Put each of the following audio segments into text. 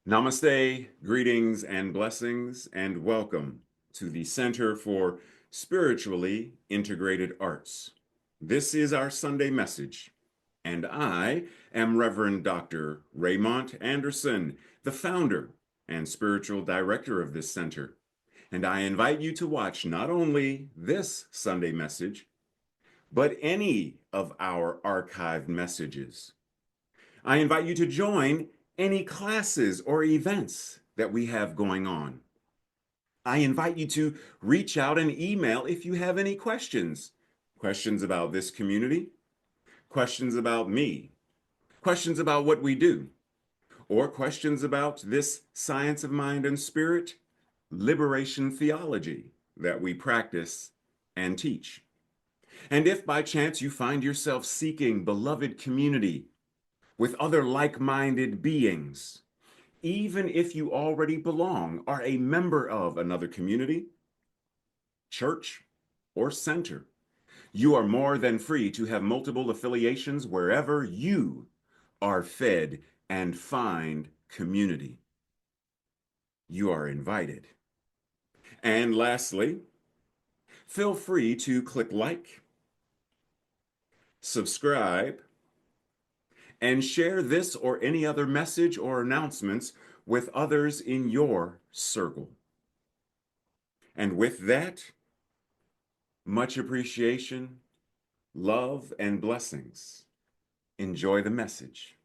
Namaste, greetings and blessings, and welcome to the Center for Spiritually Integrated Arts. This is our Sunday message, and I am Reverend Dr. Raymont Anderson, the founder and spiritual director of this center. And I invite you to watch not only this Sunday message, but any of our archived messages. I invite you to join any classes or events that we have going on. I invite you to reach out and email if you have any questions. Questions about this community, questions about me, questions about what we do, or questions about this science of mind and spirit, liberation theology that we practice and teach. And if by chance you find yourself seeking beloved community with other like-minded beings, even if you already belong, are a member of another community, church, or center, you are more than free to have multiple affiliations wherever you are fed and find community. You are invited. And lastly, feel free to click like, subscribe, and share this or any other message or announcements with others in your circle. And with that, much appreciation, love, and blessings. Enjoy the message.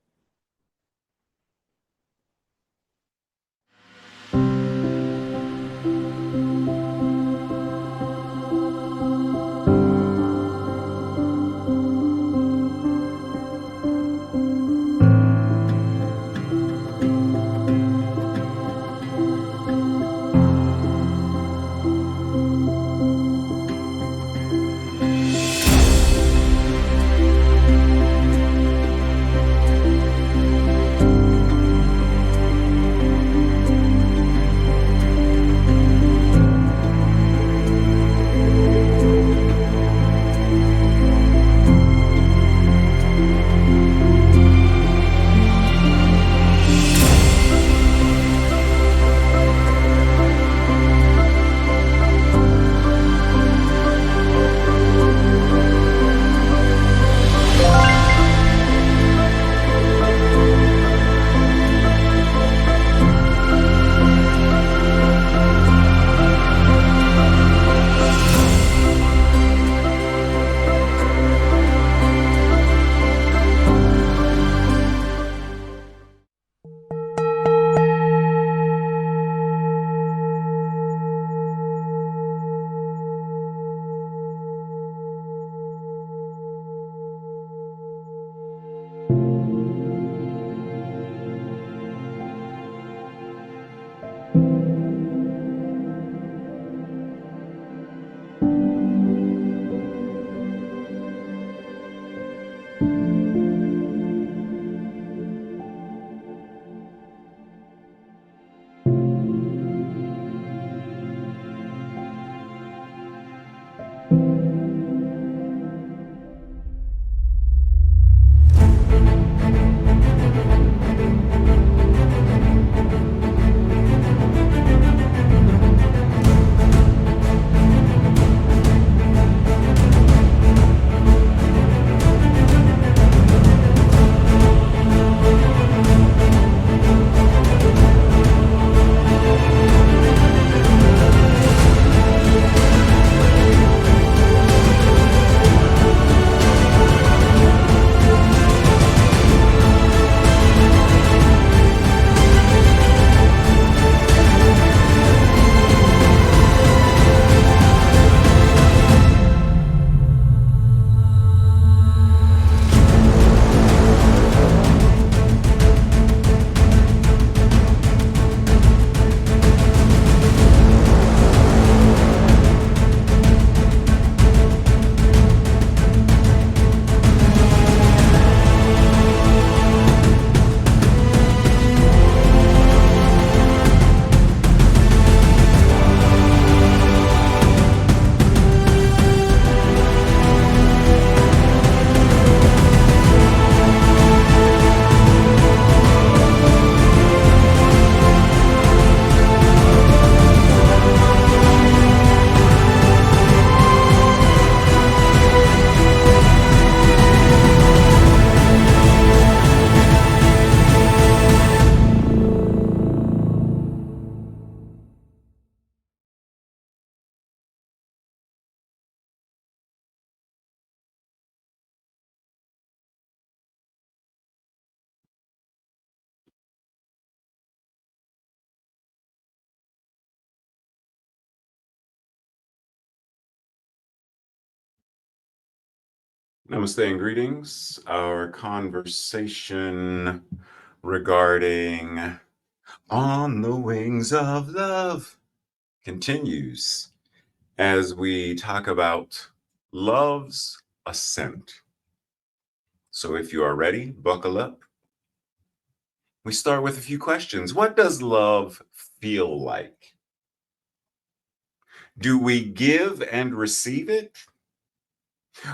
Namaste and greetings. Our conversation regarding On the Wings of Love continues as we talk about love's ascent. So if you are ready, buckle up. We start with a few questions. What does love feel like? Do we give and receive it?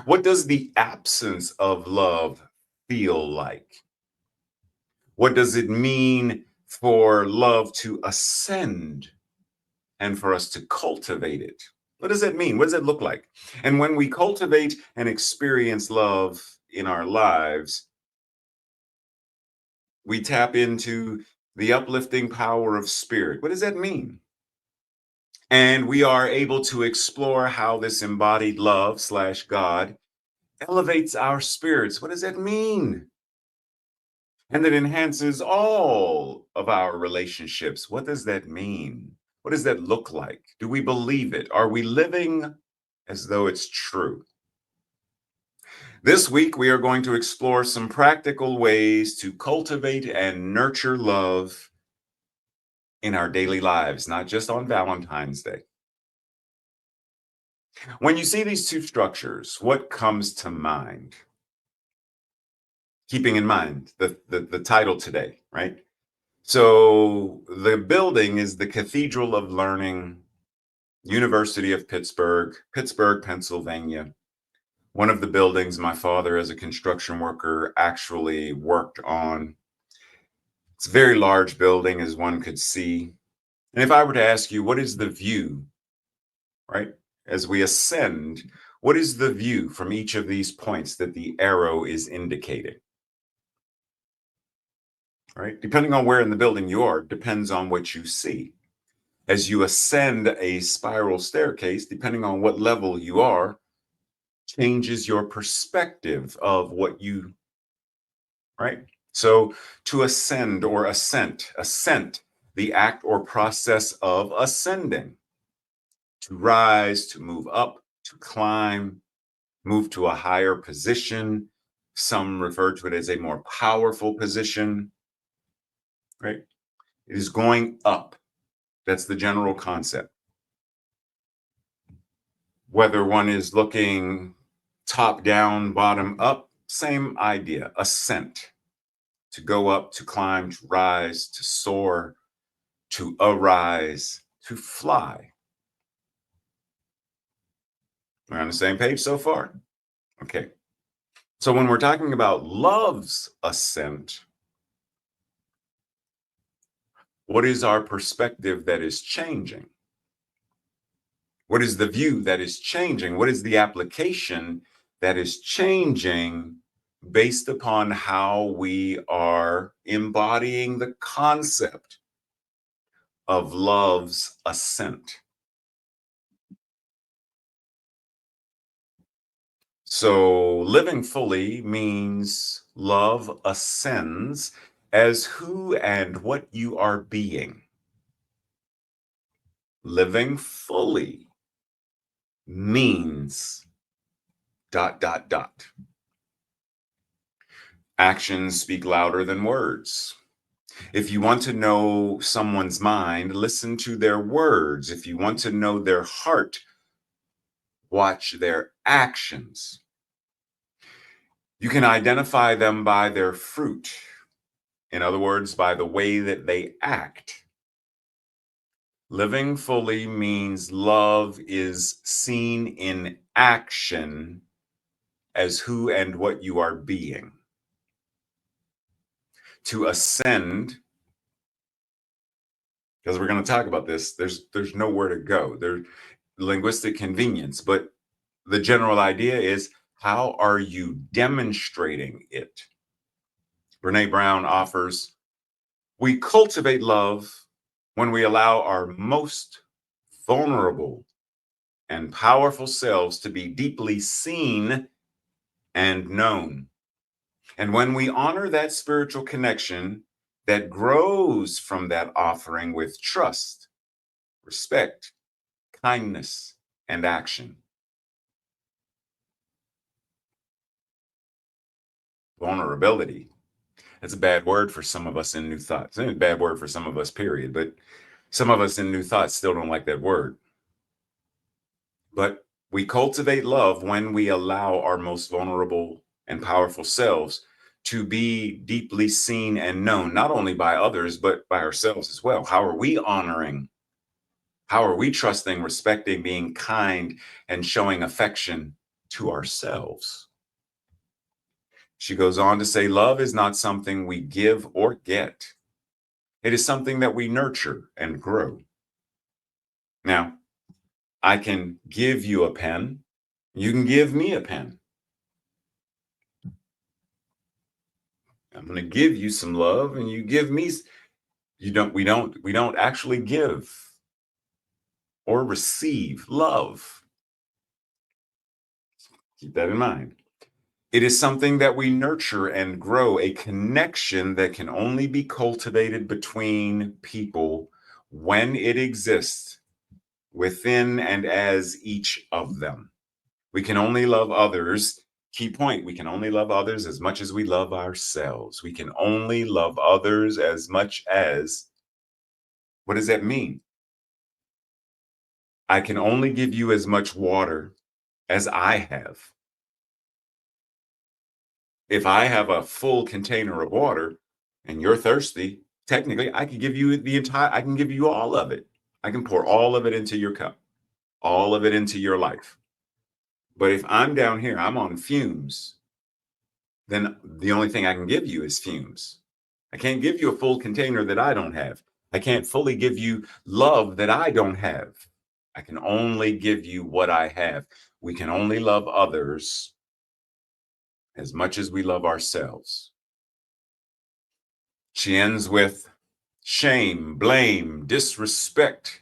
What does the absence of love feel like? What does it mean for love to ascend and for us to cultivate it? What does that mean? What does it look like? And when we cultivate and experience love in our lives, we tap into the uplifting power of spirit. What does that mean? And we are able to explore how this embodied love slash God elevates our spirits. What does that mean? And that enhances all of our relationships. What does that mean? What does that look like? Do we believe it? Are we living as though it's true? This week, we are going to explore some practical ways to cultivate and nurture love in our daily lives, not just on Valentine's Day. When you see these two structures, what comes to mind? Keeping in mind the title today, right? So the building is the Cathedral of Learning, University of Pittsburgh, Pittsburgh, Pennsylvania. One of the buildings my father, as a construction worker, actually worked on. It's a very large building, as one could see. And if I were to ask you, what is the view, right? As we ascend, what is the view from each of these points that the arrow is indicating, right? Depending on where in the building you are, depends on what you see. As you ascend a spiral staircase, depending on what level you are, changes your perspective of what you, right? So to ascend or ascent, the act or process of ascending, to rise, to move up, to climb, move to a higher position. Some refer to it as a more powerful position, right? It is going up. That's the general concept. Whether one is looking top down, bottom up, same idea, ascent, to go up, to climb, to rise, to soar, to arise, to fly. We're on the same page so far? Okay. So when we're talking about love's ascent, what is our perspective that is changing? What is the view that is changing? What is the application that is changing based upon how we are embodying the concept of love's ascent? So, living fully means love ascends as who and what you are being. Living fully means dot, dot, dot. Actions speak louder than words. If you want to know someone's mind, listen to their words. If you want to know their heart, watch their actions. You can identify them by their fruit. In other words, by the way that they act. Living fully means love is seen in action as who and what you are being. To ascend, because we're going to talk about this, there's nowhere to go. There's linguistic convenience, but the general idea is, how are you demonstrating it? Brene Brown offers, we cultivate love when we allow our most vulnerable and powerful selves to be deeply seen and known. And when we honor that spiritual connection that grows from that offering with trust, respect, kindness, and action. vulnerability. That's a bad word for some of us in New Thoughts. It's a bad word for some of us, period. But some of us in New Thoughts still don't like that word. But we cultivate love when we allow our most vulnerable and powerful selves to be deeply seen and known, not only by others, but by ourselves as well. How are we honoring? How are we trusting, respecting, being kind, and showing affection to ourselves? She goes on to say, love is not something we give or get. It is something that we nurture and grow. Now, I can give you a pen. You can give me a pen. I'm going to give you some love and you give me we don't actually give or receive love. Keep that in mind. It is something that we nurture and grow, a connection that can only be cultivated between people when it exists within and as each of them. We can only love others. Key point, we can only love others as much as we love ourselves. We can only love others as much as, what does that mean? I can only give you as much water as I have. If I have a full container of water and you're thirsty, technically I can give you I can give you all of it. I can pour all of it into your cup, all of it into your life. But if I'm down here, I'm on fumes, then the only thing I can give you is fumes. I can't give you a full container that I don't have. I can't fully give you love that I don't have. I can only give you what I have. We can only love others as much as we love ourselves. She ends with shame, blame, disrespect.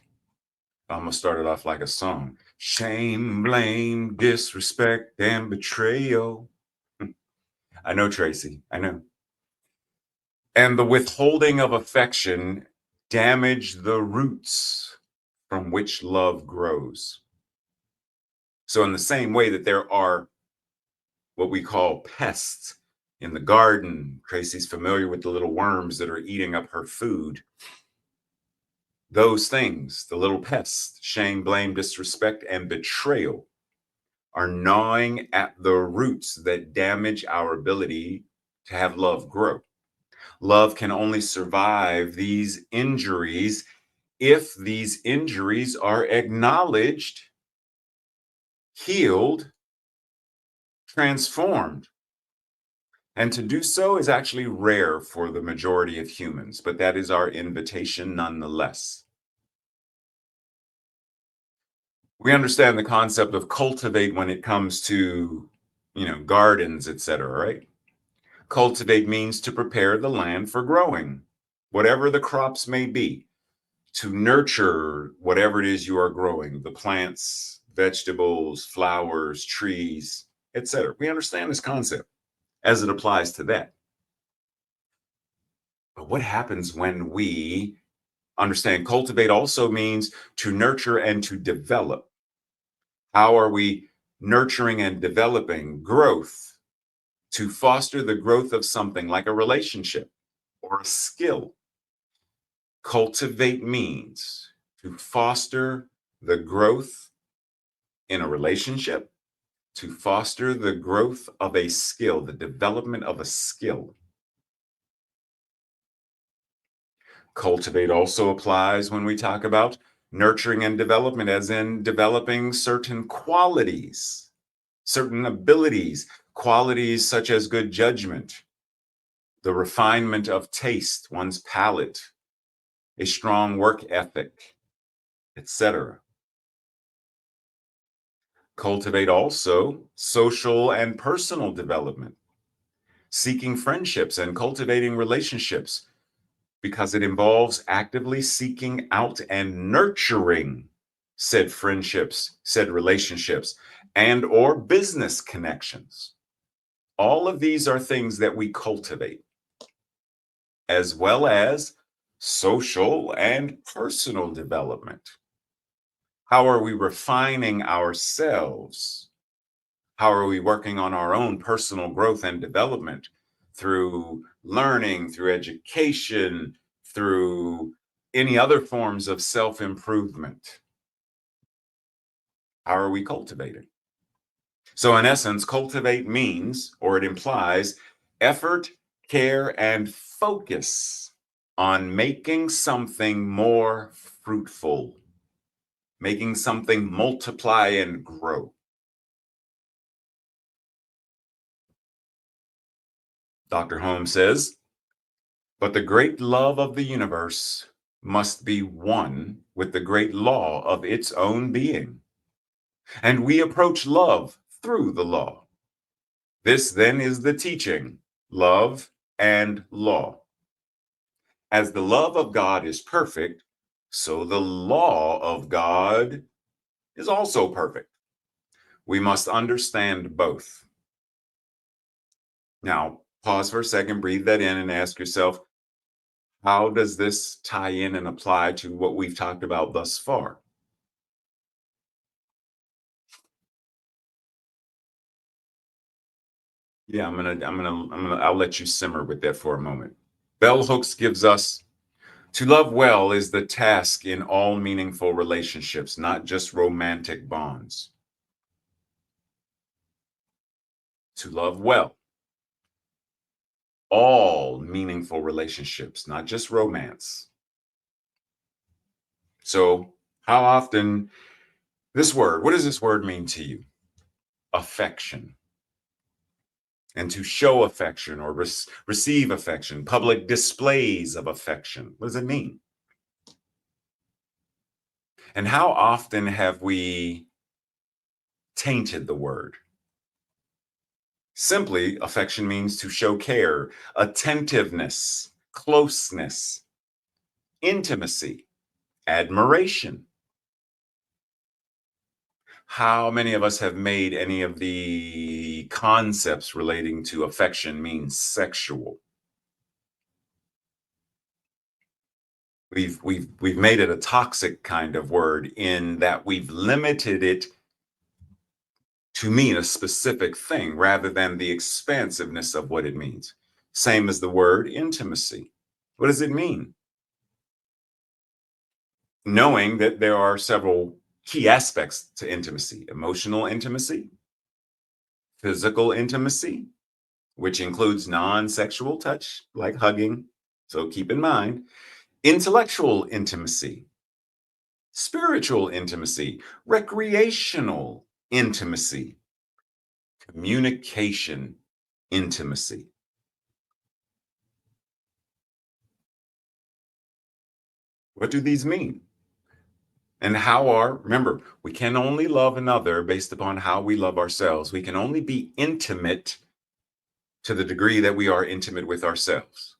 I almost started off like a song. Shame, blame, disrespect, and betrayal. I know, Tracy. I know. And the withholding of affection damage the roots from which love grows. So, in the same way that there are what we call pests in the garden, Tracy's familiar with the little worms that are eating up her food. Those things, the little pests, shame, blame, disrespect, and betrayal, are gnawing at the roots that damage our ability to have love grow. Love can only survive these injuries if these injuries are acknowledged, healed, transformed. And to do so is actually rare for the majority of humans, but that is our invitation nonetheless. We understand the concept of cultivate when it comes to, gardens, etc., right? Cultivate means to prepare the land for growing, whatever the crops may be, to nurture whatever it is you are growing, the plants, vegetables, flowers, trees, etc. We understand this concept as it applies to that. But what happens when we understand cultivate also means to nurture and to develop? How are we nurturing and developing growth to foster the growth of something like a relationship or a skill? Cultivate means to foster the growth in a relationship, to foster the growth of a skill, the development of a skill. Cultivate also applies when we talk about nurturing and development, as in developing certain qualities, certain abilities, qualities such as good judgment, the refinement of taste, one's palate, a strong work ethic, etc. Cultivate also social and personal development, seeking friendships and cultivating relationships, because it involves actively seeking out and nurturing said friendships, said relationships, and or business connections. All of these are things that we cultivate, as well as social and personal development. How are we refining ourselves? How are we working on our own personal growth and development through learning, through education, through any other forms of self-improvement. How are we cultivating? So, in essence, cultivate means, or it implies, effort, care, and focus on making something more fruitful, making something multiply and grow. Dr. Holmes says, but the great love of the universe must be one with the great law of its own being. And we approach love through the law. This then is the teaching, love and law. As the love of God is perfect, so the law of God is also perfect. We must understand both. Now, pause for a second, breathe that in, and ask yourself, how does this tie in and apply to what we've talked about thus far? Yeah, I'll let you simmer with that for a moment. Bell Hooks gives us to love well is the task in all meaningful relationships, not just romantic bonds. To love well, all meaningful relationships, not just romance. So, how often what does this word mean to you? Affection. And to show affection or receive affection, public displays of affection. What does it mean? And how often have we tainted the word? Simply, affection means to show care, attentiveness, closeness, intimacy, admiration. How many of us have made any of the concepts relating to affection mean sexual? We've made it a toxic kind of word in that we've limited it to mean a specific thing rather than the expansiveness of what it means. Same as the word intimacy. What does it mean? Knowing that there are several key aspects to intimacy: emotional intimacy, physical intimacy, which includes non sexual touch like hugging. So keep in mind, intellectual intimacy, spiritual intimacy, recreational intimacy, communication intimacy. What do these mean? And remember, we can only love another based upon how we love ourselves. We can only be intimate to the degree that we are intimate with ourselves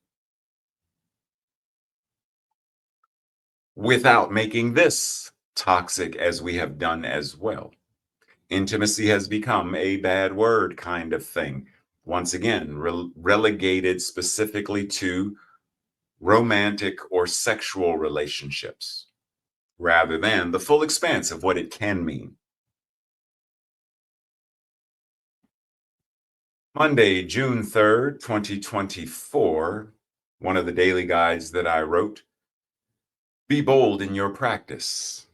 without making this toxic as we have done as well. Intimacy has become a bad word kind of thing. Once again, relegated specifically to romantic or sexual relationships rather than the full expanse of what it can mean. Monday, June 3rd, 2024, one of the daily guides that I wrote, be bold in your practice.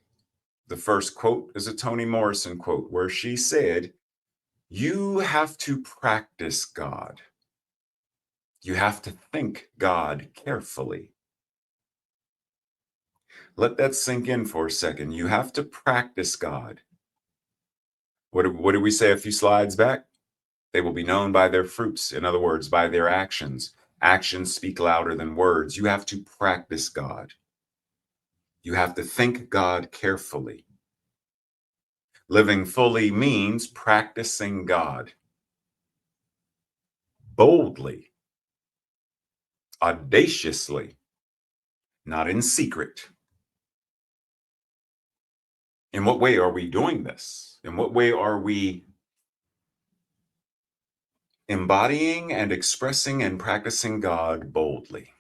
The first quote is a Toni Morrison quote where she said, you have to practice God. You have to think God carefully. Let that sink in for a second. You have to practice God. What did we say a few slides back? They will be known by their fruits. In other words, by their actions. Actions speak louder than words. You have to practice God. You have to think God carefully. Living fully means practicing God boldly, audaciously, not in secret. In what way are we doing this? In what way are we embodying and expressing and practicing God boldly?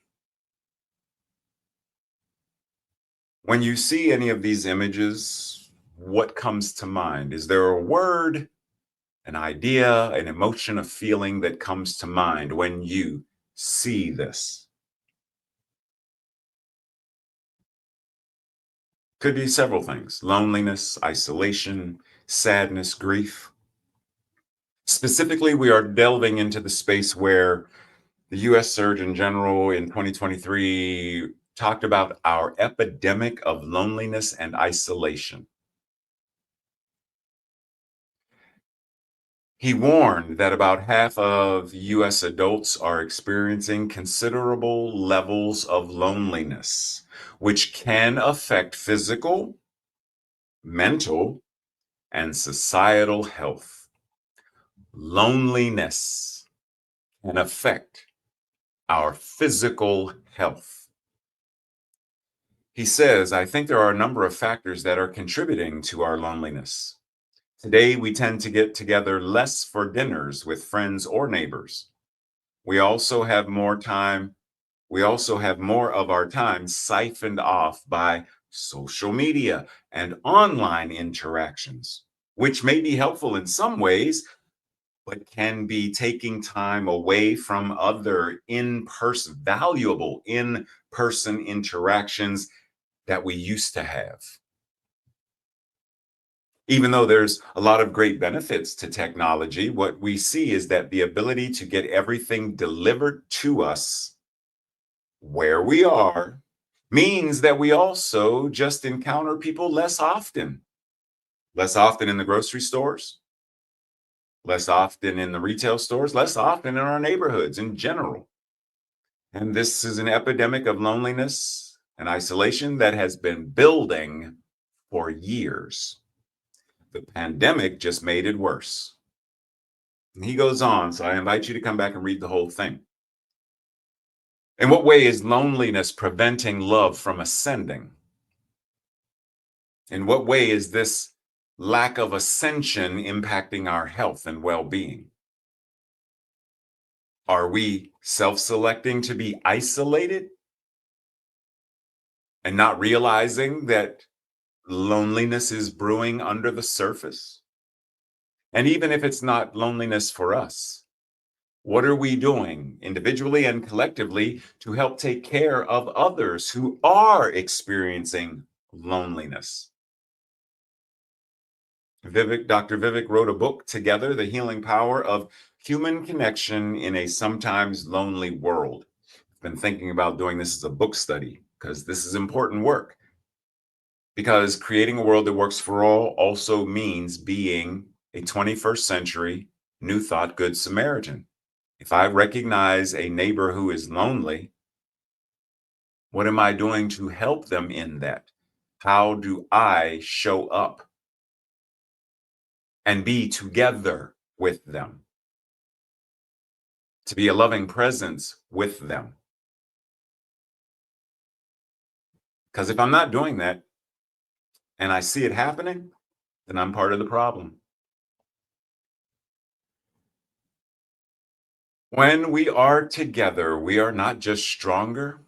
When you see any of these images, what comes to mind? Is there a word an idea, an emotion, a feeling that comes to mind when you see this? Could be several things: loneliness, isolation, sadness, grief. Specifically, we are delving into the space where the US Surgeon General in 2023 talked about our epidemic of loneliness and isolation. He warned that about half of US adults are experiencing considerable levels of loneliness, which can affect physical, mental, and societal health. Loneliness can affect our physical health. He says, I think there are a number of factors that are contributing to our loneliness. Today, we tend to get together less for dinners with friends or neighbors. We also have more time. We also have more of our time siphoned off by social media and online interactions, which may be helpful in some ways, but can be taking time away from other valuable in person interactions that we used to have. Even though there's a lot of great benefits to technology, what we see is that the ability to get everything delivered to us where we are means that we also just encounter people less often in the grocery stores, less often in the retail stores, less often in our neighborhoods in general. And this is an epidemic of loneliness and isolation that has been building for years. The pandemic just made it worse. And he goes on, so I invite you to come back and read the whole thing. In what way is loneliness preventing love from ascending? In what way is this lack of ascension impacting our health and well being? Are we self selecting to be isolated and not realizing that loneliness is brewing under the surface? And even if it's not loneliness for us, what are we doing individually and collectively to help take care of others who are experiencing loneliness? Dr. Vivek wrote a book, Together, The Healing Power of Human Connection in a Sometimes Lonely World. I've been thinking about doing this as a book study because this is important work. Because creating a world that works for all also means being a 21st century New Thought Good Samaritan. If I recognize a neighbor who is lonely, what am I doing to help them in that? How do I show up and be together with them, to be a loving presence with them? Because if I'm not doing that and I see it happening, then I'm part of the problem. When we are together, we are not just stronger,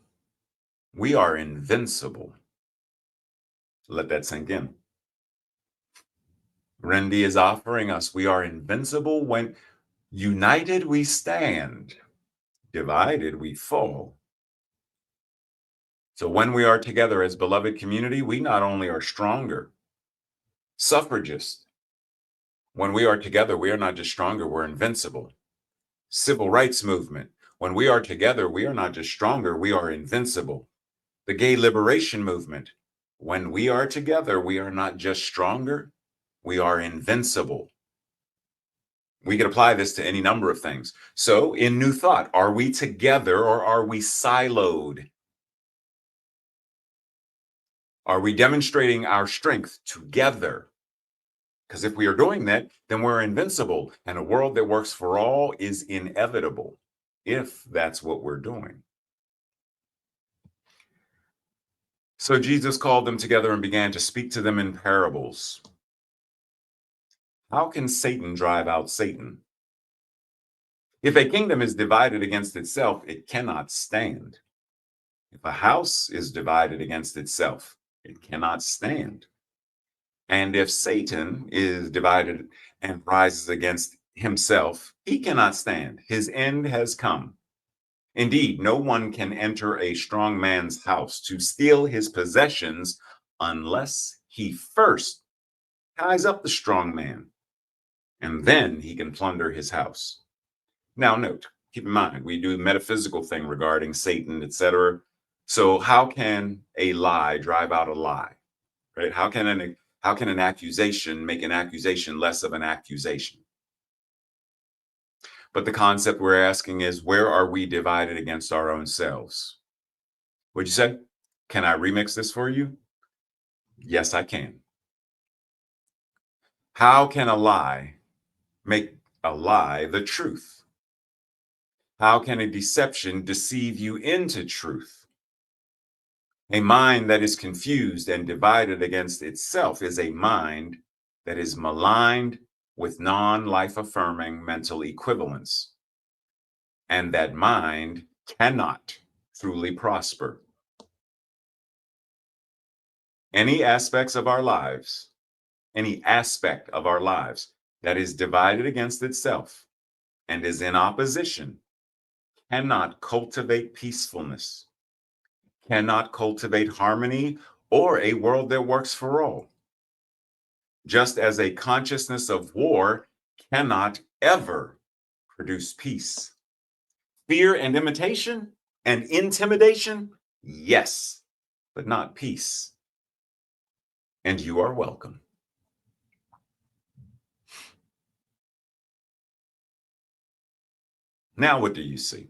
we are invincible. Let that sink in. Rendi is offering us, we are invincible when united we stand, divided we fall. So when we are together as beloved community, we not only are stronger, suffragists, when we are together, we are not just stronger, we're invincible. Civil rights movement, when we are together, we are not just stronger, we are invincible. The gay liberation movement, when we are together, we are not just stronger, we are invincible. We could apply this to any number of things. So in New Thought, are we together or are we siloed? Are we demonstrating our strength together? Because if we are doing that, then we're invincible, and a world that works for all is inevitable, if that's what we're doing. So Jesus called them together and began to speak to them in parables. How can Satan drive out Satan? If a kingdom is divided against itself, it cannot stand. If a house is divided against itself, it cannot stand. And if Satan is divided and rises against himself, he cannot stand. His end has come. Indeed, no one can enter a strong man's house to steal his possessions unless he first ties up the strong man, and then he can plunder his house. Now, note, keep in mind, we do the metaphysical thing regarding Satan, etc. So, how can a lie drive out a lie? Right? How can an accusation make an accusation less of an accusation? But the concept we're asking is, where are we divided against our own selves? What'd you say? Can I remix this for you? Yes, I can. How can a lie make a lie the truth? How can a deception deceive you into truth? A mind that is confused and divided against itself is a mind that is maligned with non life affirming mental equivalents. And that mind cannot truly prosper. Any aspects of our lives, any aspect of our lives that is divided against itself and is in opposition cannot cultivate peacefulness, cannot cultivate harmony or a world that works for all. Just as a consciousness of war cannot ever produce peace. Fear and imitation and intimidation, yes, but not peace. And you are welcome. Now, what do you see?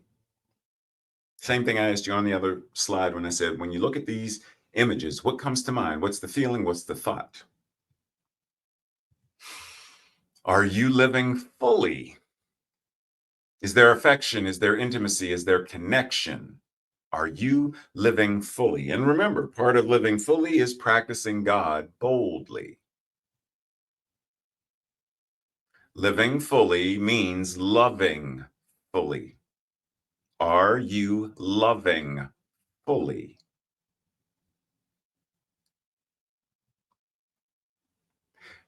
Same thing I asked you on the other slide when I said, when you look at these images, what comes to mind? What's the feeling? What's the thought? Are you living fully? Is there affection? Is there intimacy? Is there connection? Are you living fully? And remember, part of living fully is practicing God boldly. Living fully means loving fully. Are you loving fully?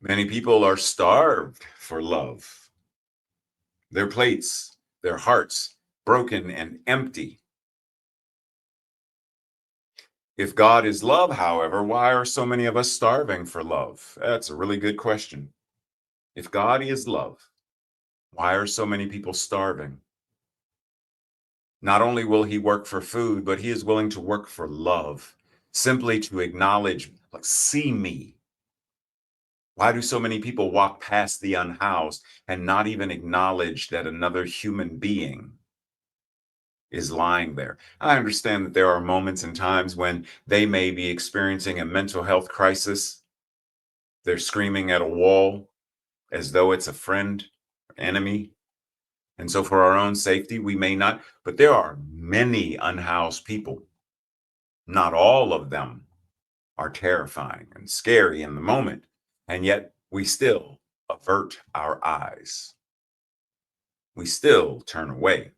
Many people are starved for love. Their plates, their hearts, broken and empty. If God is love, however, why are so many of us starving for love? That's a really good question. If God is love, why are so many people starving? Not only will he work for food, but he is willing to work for love, simply to acknowledge, like, see me. Why do so many people walk past the unhoused and not even acknowledge that another human being is lying there? I understand that there are moments and times when they may be experiencing a mental health crisis. They're screaming at a wall as though it's a friend, enemy. And so, for our own safety, we may not, but there are many unhoused people. Not all of them are terrifying and scary in the moment. And yet, we still avert our eyes. We still turn away.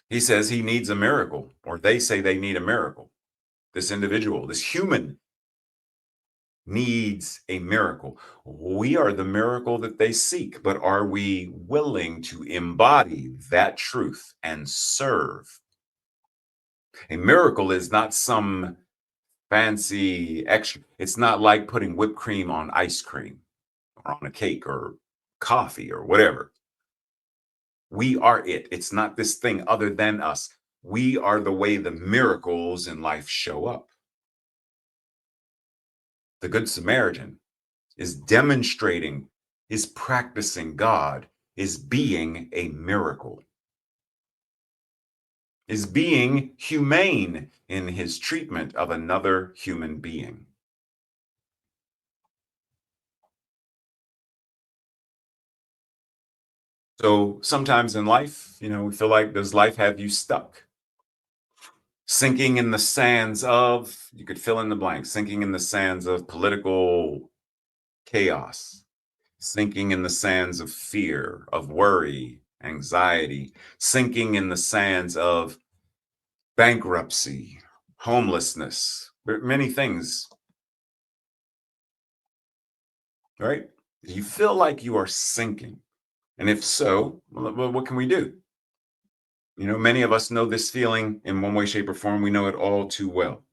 He says he needs a miracle, or they say they need a miracle. This individual, this human, needs a miracle. We are the miracle that they seek, but are we willing to embody that truth and serve? A miracle is not some fancy extra. It's not like putting whipped cream on ice cream or on a cake or coffee or whatever. We are it. It's not this thing other than us. We are the way the miracles in life show up. The Good Samaritan is demonstrating, is practicing God, is being a miracle, is being humane in his treatment of another human being. So sometimes in life, we feel like, does life have you stuck? Sinking in the sands of, you could fill in the blank, sinking in the sands of political chaos, sinking in the sands of fear, of worry, anxiety, sinking in the sands of bankruptcy, homelessness, many things, right? Do you feel like you are sinking? And if so, what can we do? Many of us know this feeling in one way, shape, or form. We know it all too well.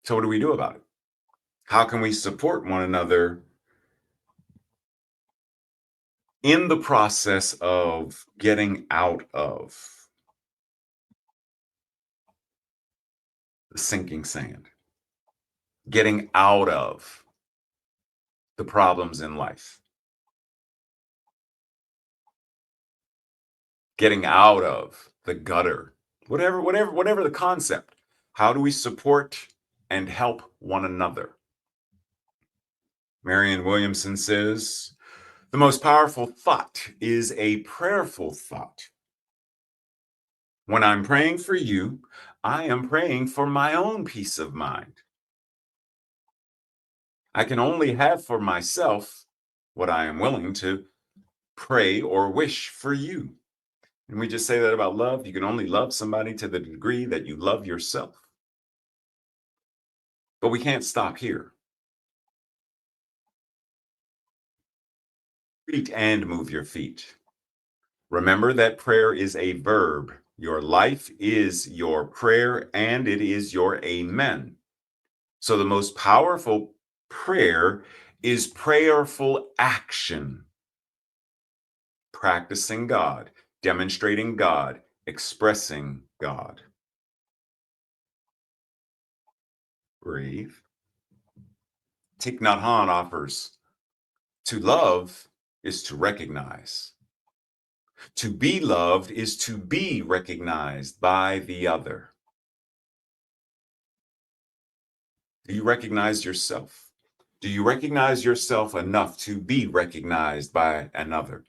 So, what do we do about it? How can we support one another in the process of getting out of the sinking sand, getting out of the problems in life, getting out of the gutter, whatever the concept? How do we support and help one another? Marianne Williamson says, the most powerful thought is a prayerful thought. When I'm praying for you, I am praying for my own peace of mind. I can only have for myself what I am willing to pray or wish for you. And we just say that about love. You can only love somebody to the degree that you love yourself. But we can't stop here. Feet and move your feet. Remember that prayer is a verb. Your life is your prayer and it is your amen. So the most powerful prayer is prayerful action. Practicing God, demonstrating God, expressing God. Breathe. Thich Nhat Hanh offers, to love is to recognize. To be loved is to be recognized by the other. Do you recognize yourself? Do you recognize yourself enough to be recognized by another?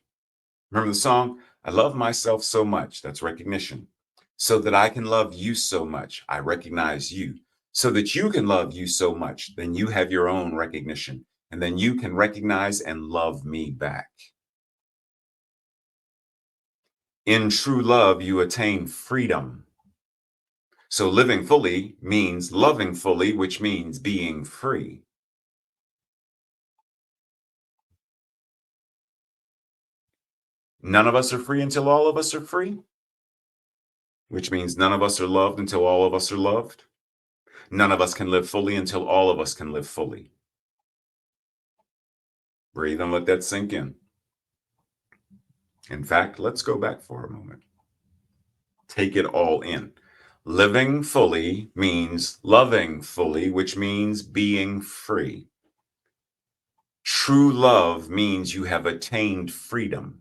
Remember the song? I love myself so much. That's recognition. So that I can love you so much. I recognize you. So that you can love you so much. Then you have your own recognition. And then you can recognize and love me back. In true love, you attain freedom. So living fully means loving fully, which means being free. None of us are free until all of us are free, which means none of us are loved until all of us are loved. None of us can live fully until all of us can live fully. Breathe and let that sink in. In fact, let's go back for a moment. Take it all in. Living fully means loving fully, which means being free. True love means you have attained freedom.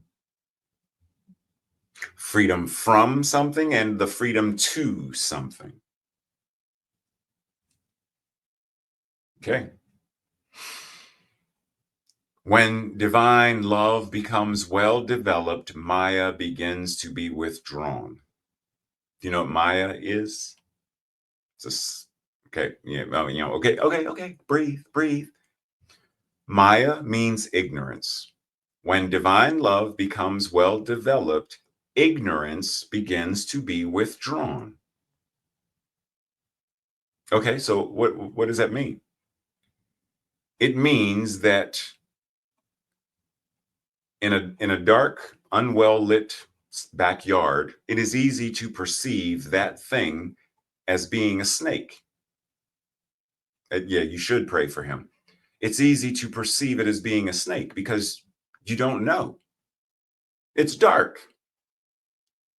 Freedom from something and the freedom to something. Okay. When divine love becomes well developed, Maya begins to be withdrawn. Do you know what Maya is? Okay. Yeah. Okay. Breathe. Maya means ignorance. When divine love becomes well developed, ignorance begins to be withdrawn. Okay. So what does that mean? It means that in a dark, unwell lit backyard, it is easy to perceive that thing as being a snake. Yeah, you should pray for him. It's easy to perceive it as being a snake because you don't know. It's dark.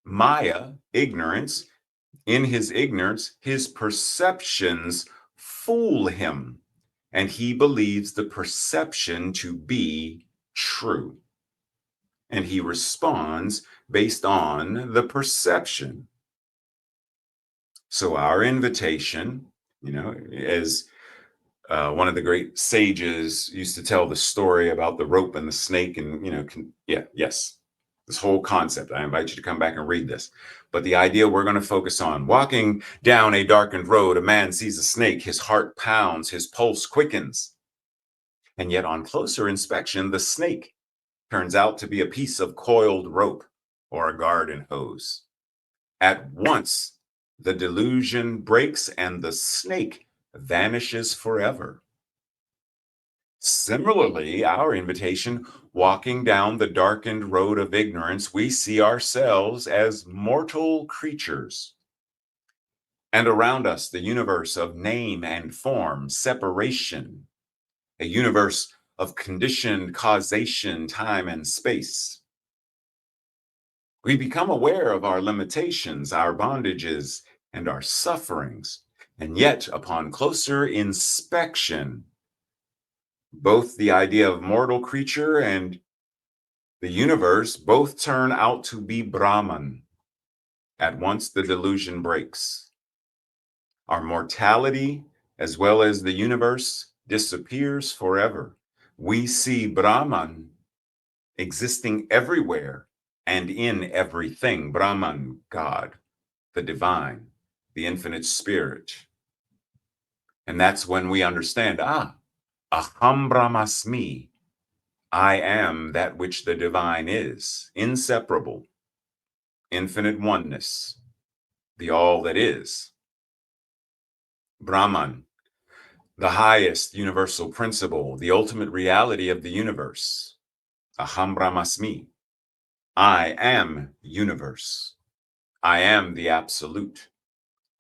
Maya, ignorance, in his ignorance, his perceptions fool him, and he believes the perception to be true. And he responds based on the perception. So, our invitation, as one of the great sages used to tell the story about the rope and the snake, and, yes, this whole concept. I invite you to come back and read this. But the idea we're going to focus on: walking down a darkened road, a man sees a snake, his heart pounds, his pulse quickens. And yet, on closer inspection, the snake turns out to be a piece of coiled rope or a garden hose. At once, the delusion breaks and the snake vanishes forever. Similarly, our invitation, walking down the darkened road of ignorance, we see ourselves as mortal creatures. And around us, the universe of name and form, separation, a universe of conditioned causation, time, and space. We become aware of our limitations, our bondages, and our sufferings. And yet, upon closer inspection, both the idea of mortal creature and the universe both turn out to be Brahman. At once, the delusion breaks. Our mortality, as well as the universe, disappears forever. We see Brahman existing everywhere and in everything. Brahman, God, the divine, the infinite spirit. And that's when we understand, aham brahmasmi, I am that which the divine is, inseparable, infinite oneness, the all that is. Brahman, the highest universal principle, the ultimate reality of the universe. Aham brahmasmi, I am universe. I am the absolute.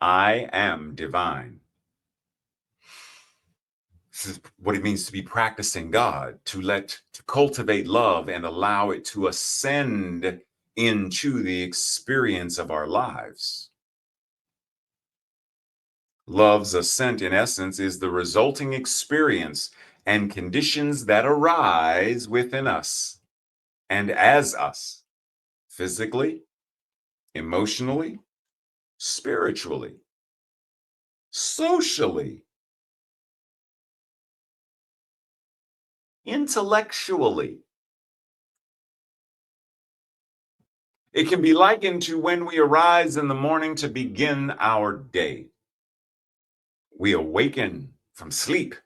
I am divine. This is what it means to be practicing God, to cultivate love and allow it to ascend into the experience of our lives. Love's ascent, in essence, is the resulting experience and conditions that arise within us and as us, physically, emotionally, spiritually, socially, intellectually. It can be likened to when we arise in the morning to begin our day. We awaken from sleep,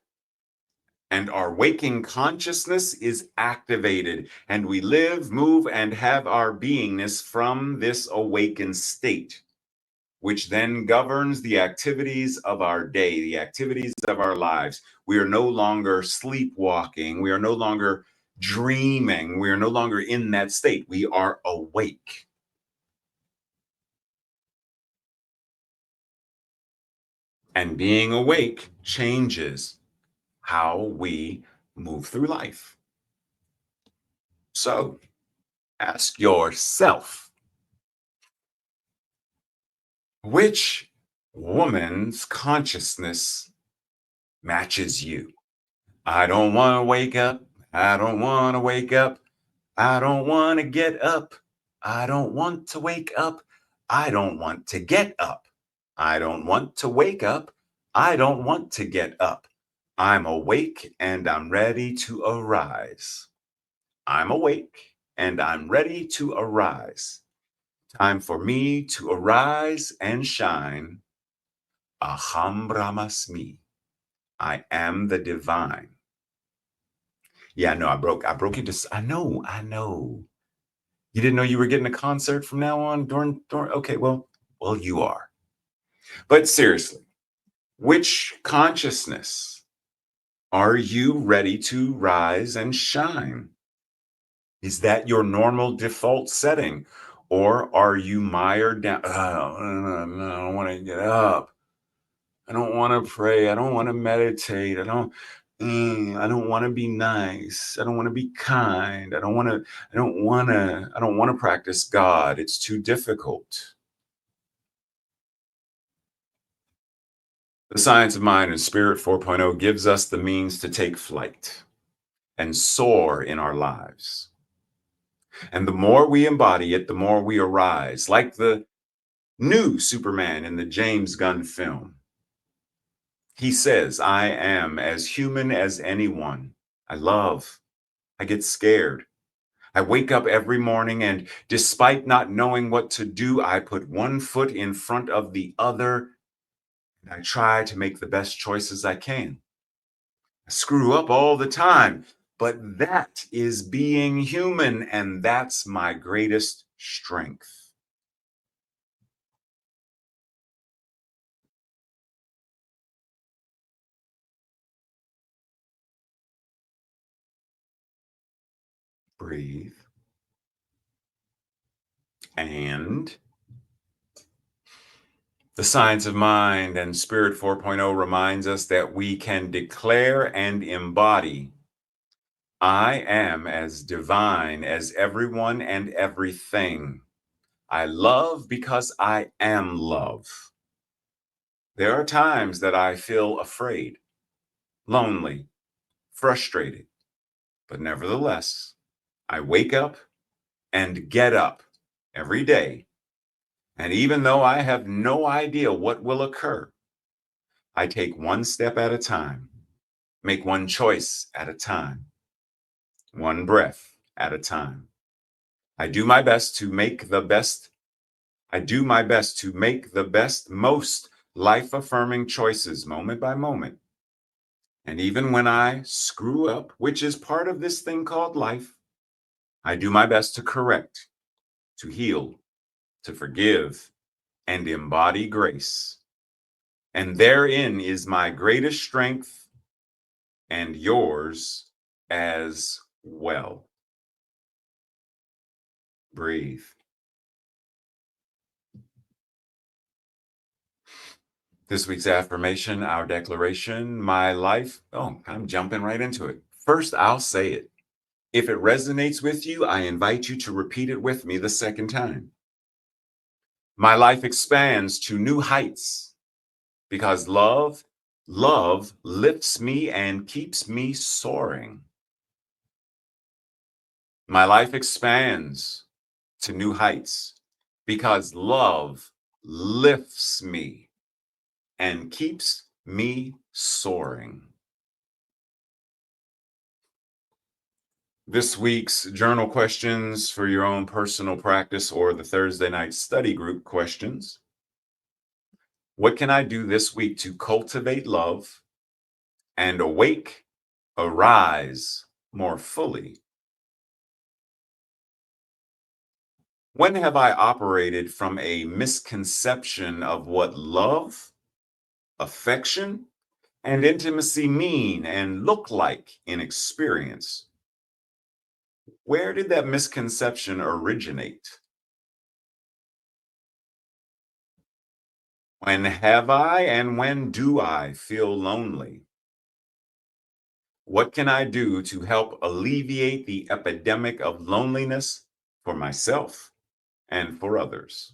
and our waking consciousness is activated, and we live, move, and have our beingness from this awakened state, which then governs the activities of our day, the activities of our lives. We are no longer sleepwalking. We are no longer dreaming. We are no longer in that state. We are awake. And being awake changes how we move through life. So ask yourself, which woman's consciousness matches you? I don't want to wake up. I don't want to wake up. I don't want to get up. I don't want to wake up. I don't want to get up. I don't want to wake up. I don't want to get up. I'm awake and I'm ready to arise. I'm awake and I'm ready to arise. Time for me to arise and shine. Aham brahmasmi. I am the divine. Yeah, no, I broke into, I know. You didn't know you were getting a concert from now on during, okay, well, you are. But seriously, which consciousness are you ready to rise and shine? Is that your normal default setting? Or are you mired down? Oh, no, I don't want to get up. I don't want to pray. I don't want to meditate. I don't want to be nice. I don't want to be kind. I don't want to practice God. It's too difficult. The Science of Mind and Spirit 4.0 gives us the means to take flight and soar in our lives. And the more we embody it, the more we arise, like the new Superman in the James Gunn film. He says, I am as human as anyone. I love. I get scared. I wake up every morning and despite not knowing what to do, I put one foot in front of the other and I try to make the best choices I can. I screw up all the time, but that is being human and that's my greatest strength. Breathe. And the Science of Mind and Spirit 4.0 reminds us that we can declare and embody I am as divine as everyone and everything. I love because I am love. There are times that I feel afraid, lonely, frustrated, but nevertheless, I wake up and get up every day. And even though I have no idea what will occur, I take one step at a time, make one choice at a time, one breath at a time. I do my best to make the best. I do my best to make the best, most life affirming choices moment by moment. And even when I screw up, which is part of this thing called life, I do my best to correct, to heal, to forgive, and embody grace. And therein is my greatest strength and yours as well. Breathe. This week's affirmation, our declaration, my life. Oh, I'm jumping right into it. First, I'll say it. If it resonates with you, I invite you to repeat it with me the second time. My life expands to new heights because love lifts me and keeps me soaring. My life expands to new heights because love lifts me and keeps me soaring. This week's journal questions for your own personal practice or the Thursday night study group questions. What can I do this week to cultivate love and arise more fully? When have I operated from a misconception of what love, affection, and intimacy mean and look like in experience? Where did that misconception originate? When have I and when do I feel lonely? What can I do to help alleviate the epidemic of loneliness for myself and for others?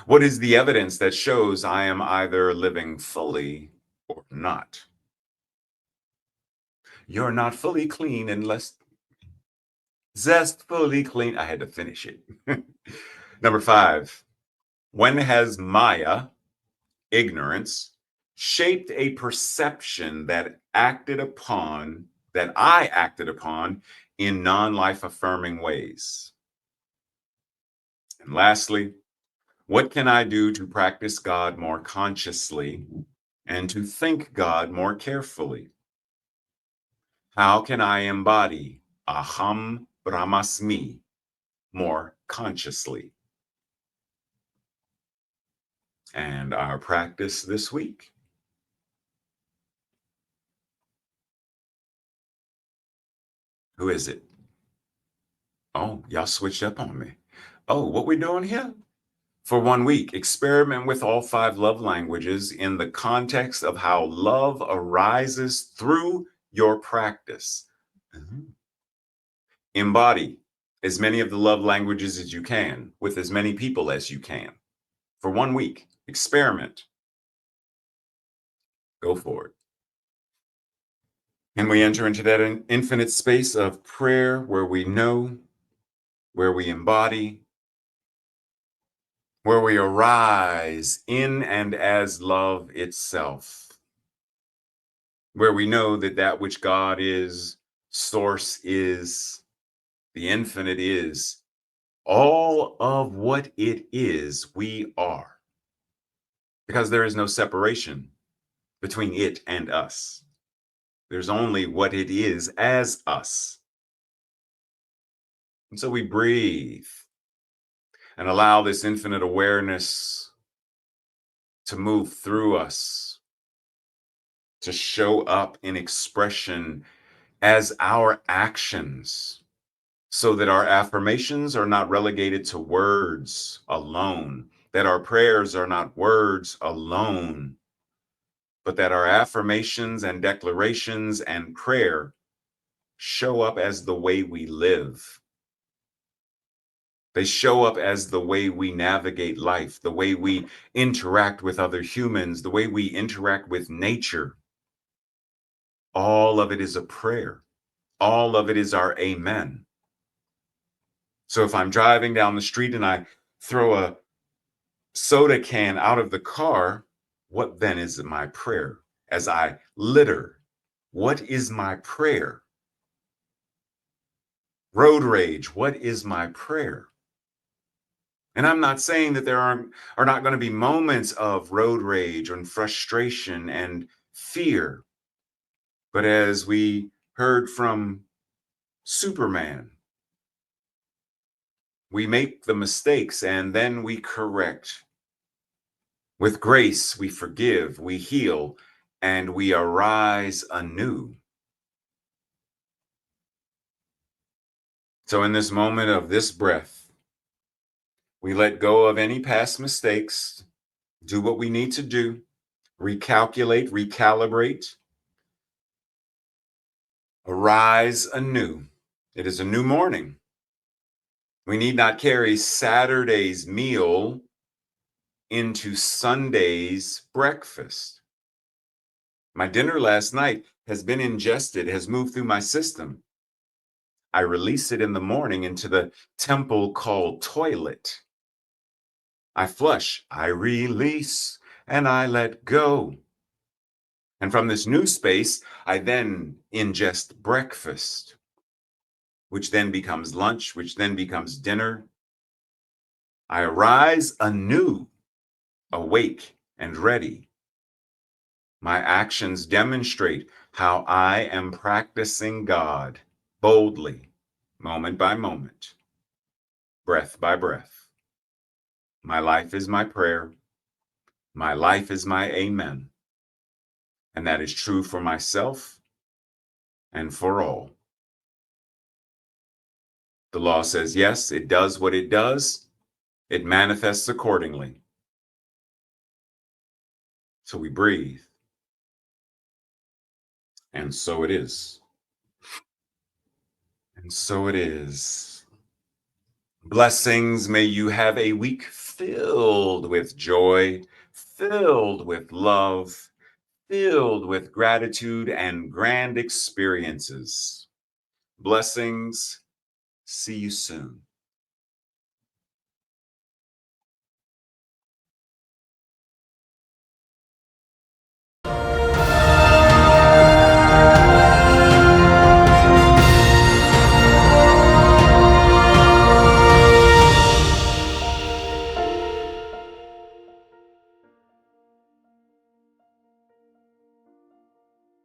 What is the evidence that shows I am either living fully or not? You're not fully clean unless zestfully clean. I had to finish it. Number 5. When has Maya, ignorance, shaped a perception that I acted upon in non-life affirming ways? And lastly, what can I do to practice God more consciously and to think God more carefully? How can I embody Aham Brahmasmi more consciously? And our practice this week. Who is it? Oh, y'all switched up on me. Oh, what we doing here? For 1 week, experiment with all 5 love languages in the context of how love arises through your practice. Mhm. Embody as many of the love languages as you can with as many people as you can. For 1 week, experiment. Go for it. And we enter into that infinite space of prayer where we know, where we embody, where we arise in and as love itself, where we know that that which God is, source is, the infinite is, all of what it is, we are. Because there is no separation between it and us. There's only what it is as us. And so we breathe and allow this infinite awareness to move through us, to show up in expression as our actions, so that our affirmations are not relegated to words alone, that our prayers are not words alone, but that our affirmations and declarations and prayer show up as the way we live. They show up as the way we navigate life, the way we interact with other humans, the way we interact with nature. All of it is a prayer. All of it is our amen. So if I'm driving down the street and I throw a soda can out of the car, what then is my prayer? As I litter, what is my prayer? Road rage, what is my prayer? And I'm not saying that there are not going to be moments of road rage and frustration and fear. But as we heard from Superman, we make the mistakes and then we correct. With grace, we forgive, we heal, and we arise anew. So in this moment of this breath, we let go of any past mistakes, do what we need to do, recalculate, recalibrate, arise anew. It is a new morning. We need not carry Saturday's meal into Sunday's breakfast. My dinner last night has been ingested, has moved through my system. I release it in the morning into the temple called toilet. I flush, I release, and I let go. And from this new space, I then ingest breakfast, which then becomes lunch, which then becomes dinner. I arise anew, awake and ready. My actions demonstrate how I am practicing God boldly, moment by moment, breath by breath. My life is my prayer. My life is my amen. And that is true for myself and for all. The law says, yes, it does what it does. It manifests accordingly. So we breathe. And so it is. And so it is. Blessings. May you have a week filled with joy, filled with love, filled with gratitude and grand experiences. Blessings. See you soon.